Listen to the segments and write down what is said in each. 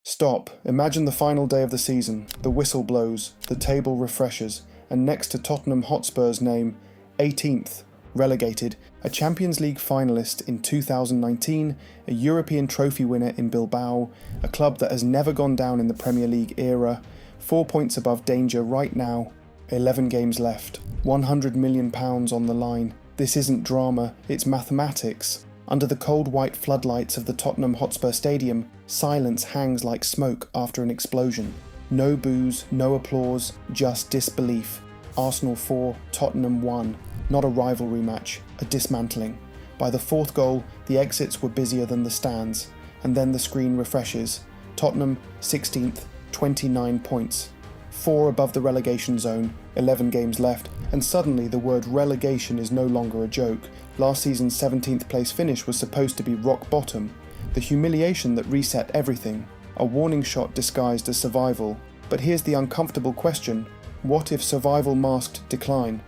Stop. Imagine the final day of the season. The whistle blows, the table refreshes, and next to Tottenham Hotspur's name, 18th, relegated, a Champions League finalist in 2019, a European trophy winner in Bilbao, a club that has never gone down in the Premier League era, 4 points above danger right now, 11 games left, £100 million on the line. This isn't drama, it's mathematics. Under the cold white floodlights of the Tottenham Hotspur Stadium, silence hangs like smoke after an explosion. No boos, no applause, just disbelief. Arsenal 4, Tottenham 1. Not a rivalry match, a dismantling. By the fourth goal, the exits were busier than the stands, and then the screen refreshes. Tottenham 16th, 29 points. 4 above the relegation zone, 11 games left, and suddenly the word relegation is no longer a joke. Last season's 17th place finish was supposed to be rock bottom, the humiliation that reset everything, a warning shot disguised as survival. But here's the uncomfortable question: what if survival masked decline?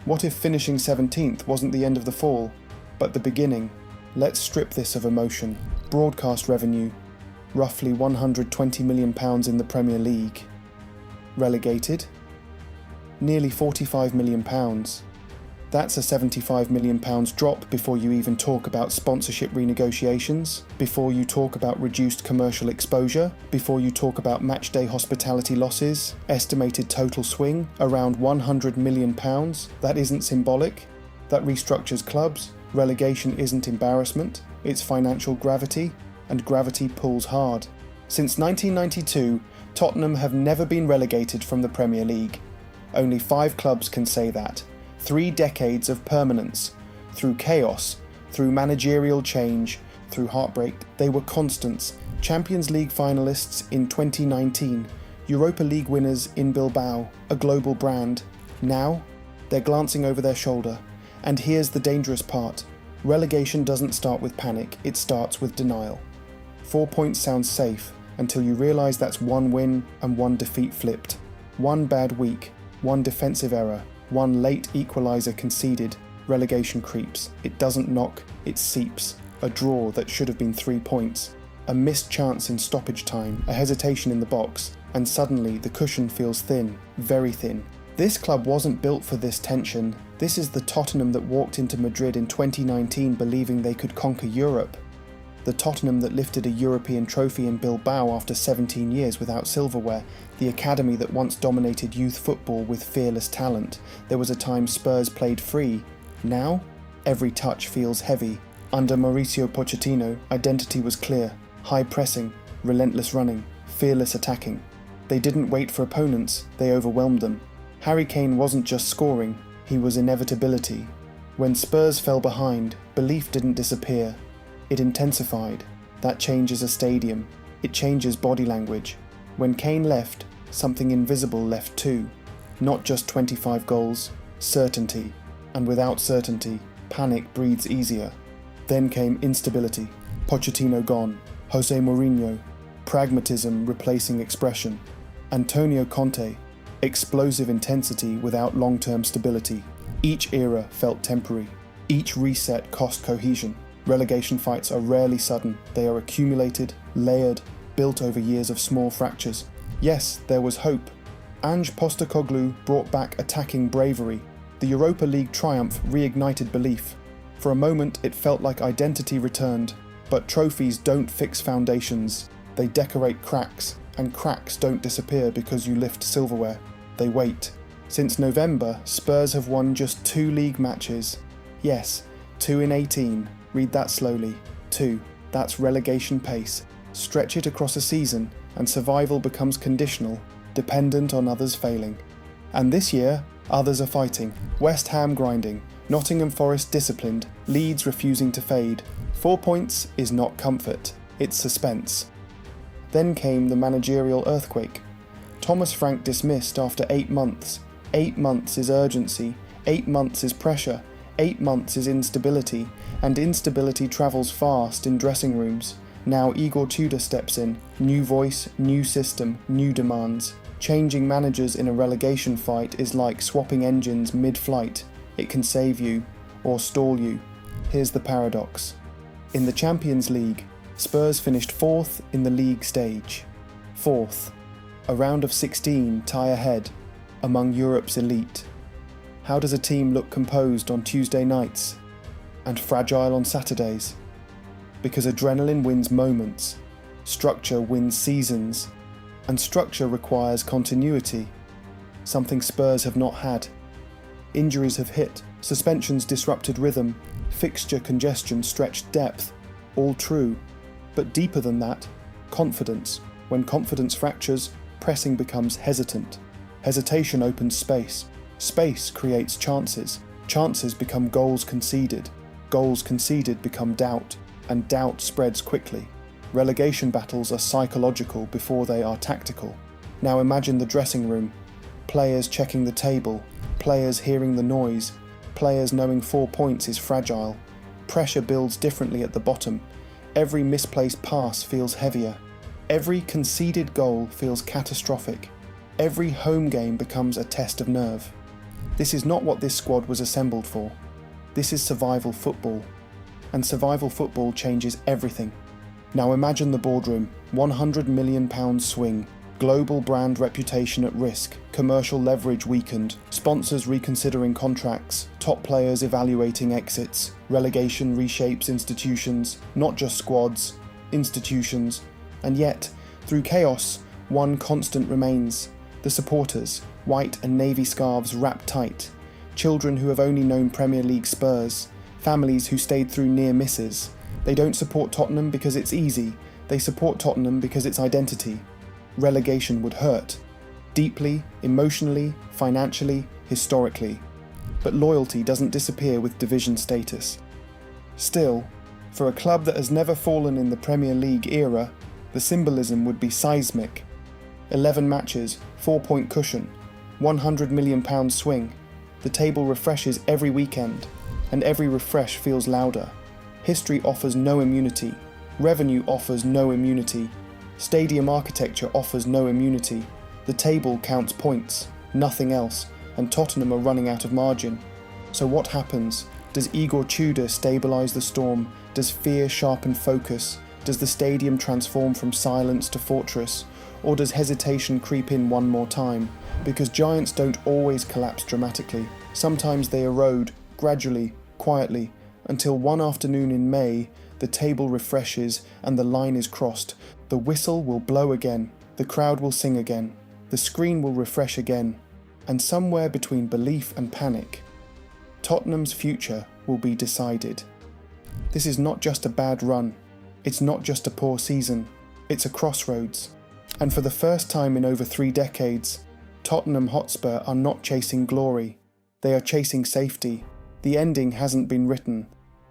What if finishing 17th wasn't the end of the fall, but the beginning? Let's strip this of emotion. Broadcast revenue, roughly £120 million in the Premier League. Relegated? Nearly £45 million. That's a £75 million drop before you even talk about sponsorship renegotiations, before you talk about reduced commercial exposure, before you talk about matchday hospitality losses, estimated total swing around £100 million. That isn't symbolic. That restructures clubs. Relegation isn't embarrassment, it's financial gravity, and gravity pulls hard. Since 1992, Tottenham have never been relegated from the Premier League. Only 5 clubs can say that. 3 decades of permanence. Through chaos, through managerial change, through heartbreak, they were constants. Champions League finalists in 2019, Europa League winners in Bilbao, a global brand. Now, they're glancing over their shoulder. And here's the dangerous part. Relegation doesn't start with panic, it starts with denial. 4 points sounds safe, until you realise that's 1 win and 1 defeat flipped. 1 bad week, 1 defensive error, 1 late equaliser conceded, relegation creeps. It doesn't knock, it seeps. A draw that should have been 3 points. A missed chance in stoppage time, a hesitation in the box, and suddenly the cushion feels thin, very thin. This club wasn't built for this tension. This is the Tottenham that walked into Madrid in 2019 believing they could conquer Europe. The Tottenham that lifted a European trophy in Bilbao after 17 years without silverware, the academy that once dominated youth football with fearless talent. There was a time Spurs played free. Now, every touch feels heavy. Under Mauricio Pochettino, identity was clear. High pressing, relentless running, fearless attacking. They didn't wait for opponents, they overwhelmed them. Harry Kane wasn't just scoring, he was inevitability. When Spurs fell behind, belief didn't disappear. It intensified. That changes a stadium. It changes body language. When Kane left, something invisible left too. Not just 25 goals, certainty. And without certainty, panic breathes easier. Then came instability. Pochettino gone. Jose Mourinho. Pragmatism replacing expression. Antonio Conte. Explosive intensity without long-term stability. Each era felt temporary. Each reset cost cohesion. Relegation fights are rarely sudden, they are accumulated, layered, built over years of small fractures. Yes, there was hope. Ange Postecoglou brought back attacking bravery. The Europa League triumph reignited belief. For a moment it felt like identity returned, but trophies don't fix foundations. They decorate cracks, and cracks don't disappear because you lift silverware. They wait. Since November, Spurs have won just 2 league matches. Yes, 2 in 18. Read that slowly. 2. That's relegation pace. Stretch it across a season, and survival becomes conditional, dependent on others failing. And this year, others are fighting. West Ham grinding, Nottingham Forest disciplined, Leeds refusing to fade. 4 points is not comfort, it's suspense. Then came the managerial earthquake. Thomas Frank dismissed after 8 months. 8 months is urgency, 8 months is pressure, 8 months is instability, and instability travels fast in dressing rooms. Now Igor Tudor steps in, new voice, new system, new demands. Changing managers in a relegation fight is like swapping engines mid-flight. It can save you, or stall you. Here's the paradox. In the Champions League, Spurs finished 4th in the league stage. Fourth, a round of 16 tie ahead among Europe's elite. How does a team look composed on Tuesday nights and fragile on Saturdays? Because adrenaline wins moments, structure wins seasons, and structure requires continuity, something Spurs have not had. Injuries have hit, suspensions disrupted rhythm, fixture congestion stretched depth, all true. But deeper than that, confidence. When confidence fractures, pressing becomes hesitant. Hesitation opens space. Space creates chances. Chances become goals conceded. Goals conceded become doubt, and doubt spreads quickly. Relegation battles are psychological before they are tactical. Now imagine the dressing room. Players checking the table, players hearing the noise, players knowing 4 points is fragile. Pressure builds differently at the bottom. Every misplaced pass feels heavier. Every conceded goal feels catastrophic. Every home game becomes a test of nerve. This is not what this squad was assembled for. This is survival football. And survival football changes everything. Now imagine the boardroom, £100 million swing, global brand reputation at risk, commercial leverage weakened, sponsors reconsidering contracts, top players evaluating exits, relegation reshapes institutions, not just squads, institutions. And yet, through chaos, one constant remains. The supporters, white and navy scarves wrapped tight, children who have only known Premier League Spurs, families who stayed through near misses. They don't support Tottenham because it's easy, they support Tottenham because it's identity. Relegation would hurt. Deeply, emotionally, financially, historically. But loyalty doesn't disappear with division status. Still, for a club that has never fallen in the Premier League era, the symbolism would be seismic. 11 matches, 4-point cushion, £100 million swing. The table refreshes every weekend, and every refresh feels louder. History offers no immunity. Revenue offers no immunity. Stadium architecture offers no immunity. The table counts points, nothing else, and Tottenham are running out of margin. So what happens? Does Igor Tudor stabilise the storm? Does fear sharpen focus? Does the stadium transform from silence to fortress? Or does hesitation creep in one more time? Because giants don't always collapse dramatically. Sometimes they erode, gradually, quietly, until one afternoon in May, the table refreshes and the line is crossed. The whistle will blow again, the crowd will sing again, the screen will refresh again, and somewhere between belief and panic, Tottenham's future will be decided. This is not just a bad run, it's not just a poor season, it's a crossroads. And for the first time in over 3 decades, Tottenham Hotspur are not chasing glory, they are chasing safety. The ending hasn't been written,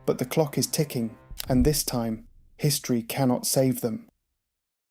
but the clock is ticking, and this time, history cannot save them.